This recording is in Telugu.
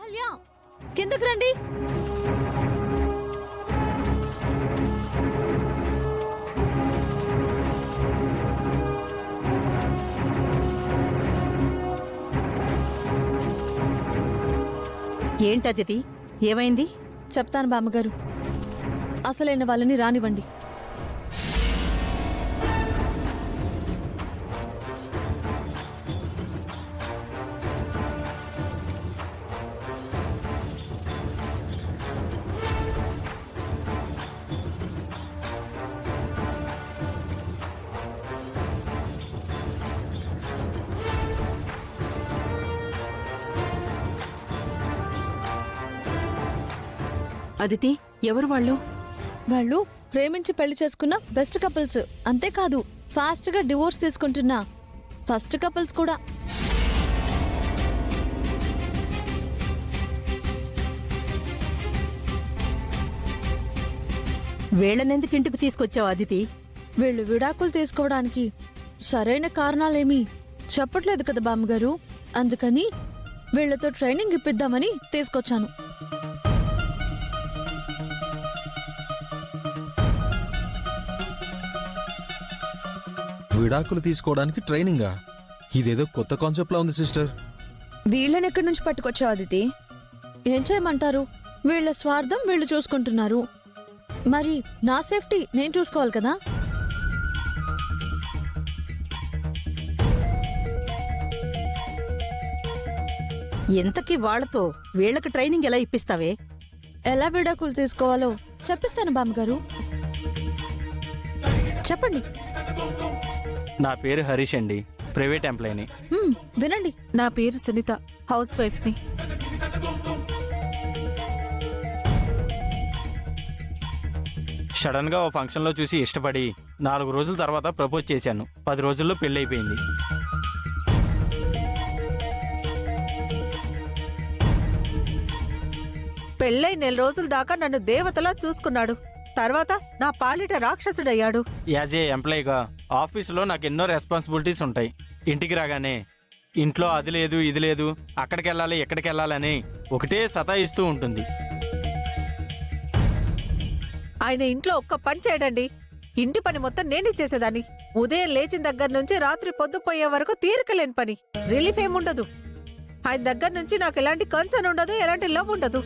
అహల్య కిందకి రండి. ఏంటదితి, ఏమైంది? చెప్తాను బామ్మగారు. అసలైన వాళ్ళని రానివ్వండి. అదితి, ఎవరు వాళ్ళు? వాళ్ళు ప్రేమించి పెళ్లి చేసుకున్న బెస్ట్ కపుల్స్. అంతేకాదు, ఫాస్ట్ గా డివోర్స్ తీసుకుంటున్న ఫస్ట్ కపుల్స్ కూడా. వీళ్ళనెందుకు ఇంటికి తీసుకొచ్చావు అదితి? వీళ్ళు విడాకులు తీసుకోవడానికి సరైన కారణాలేమీ చెప్పట్లేదు కదా బామ్మగారు. అందుకని వీళ్లతో ట్రైనింగ్ ఇప్పిద్దామని తీసుకొచ్చాను. విడాకులు తీసుకోవడానికి ట్రైనింగా? ఇదేదో కొత్త కాన్సెప్ట్ లా ఉంది సిస్టర్. వీళ్ళని ఎక్కడి నుంచి పట్టుకొచ్చావు అదితి? ఏం చేయమంటారు? వీళ్ల స్వార్థం వీళ్ళు చూసుకుంటున్నారు. మరి నా సేఫ్టీ నేను చూసుకోవాలి కదా. ఎంతకీ వాళ్లతో వీళ్ళకి ట్రైనింగ్ ఎలా ఇప్పిస్తావే? ఎలా విడాకులు తీసుకోవాలో చెప్పిస్తాను బామ్మగారు. చెప్పండి. నా పేరు హరీష్ అండి, ప్రైవేట్ ఎంప్లాయీని. వినండి. నా పేరు సునీత, హౌస్ వైఫ్ ని. సడన్ గా ఓ ఫంక్షన్ లో చూసి ఇష్టపడి 4 రోజుల తర్వాత ప్రపోజ్ చేశాను. 10 రోజుల్లో పెళ్లి అయిపోయింది. పెళ్ళై 4 రోజుల దాకా నన్ను దేవతలా చూసుకున్నాడు. తర్వాత నా పాలిట రాక్షసుడయ్యాడు. యాజ్ ఏ ఎంప్లాయీగా ఆఫీసులో నాకు ఎన్నో రెస్పాన్సిబిలిటీస్ ఉంటాయి. ఇంటికి రాగానే ఇంట్లో అది లేదు ఇది లేదు, అక్కడికి వెళ్ళాలి ఎక్కడికి వెళ్ళాలని ఒకటే సతాయిస్తూ ఉంటుంది. ఆయన ఇంట్లో ఒక్క పని చేయడండి. ఇంటి పని మొత్తం నేనే చేసేదాన్ని. ఉదయం లేచిన దగ్గర నుంచి రాత్రి పొద్దుపోయే వరకు తీరికలేని పని. రిలీఫ్ ఏముండదు. ఆయన దగ్గర నుంచి నాకు ఎలాంటి కన్సర్న్ ఉండదు, ఎలాంటి లవ్ ఉండదు.